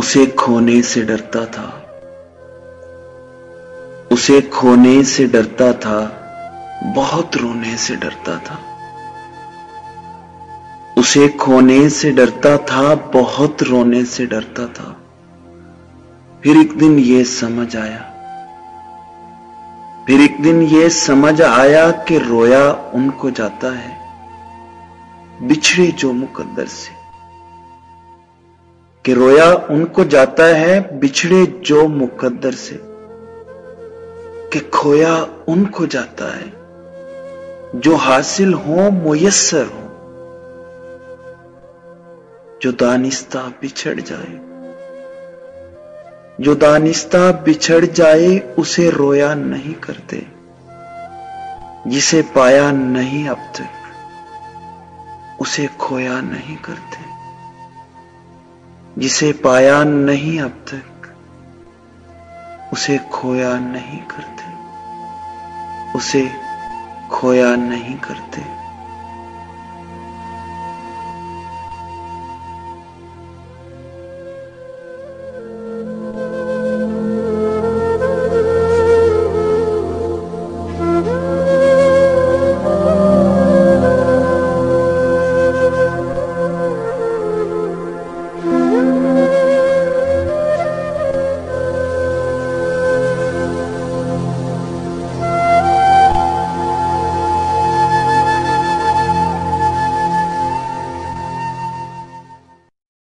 उसे खोने से डरता था, उसे खोने से डरता था, बहुत रोने से डरता था। उसे खोने से डरता था, बहुत रोने से डरता था। फिर एक दिन ये समझ आया, फिर एक दिन ये समझ आया कि रोया उनको जाता है बिछड़े जो मुकद्दर से, कि रोया उनको जाता है बिछड़े जो मुकद्दर से, कि खोया उनको जाता है जो हासिल हो मुयस्सर हो, जो दानिस्ता बिछड़ जाए, जो दानिस्ता बिछड़ जाए उसे रोया नहीं करते, जिसे पाया नहीं अब तक उसे खोया नहीं करते, जिसे पाया नहीं अब तक उसे खोया नहीं करते, उसे खोया नहीं करते।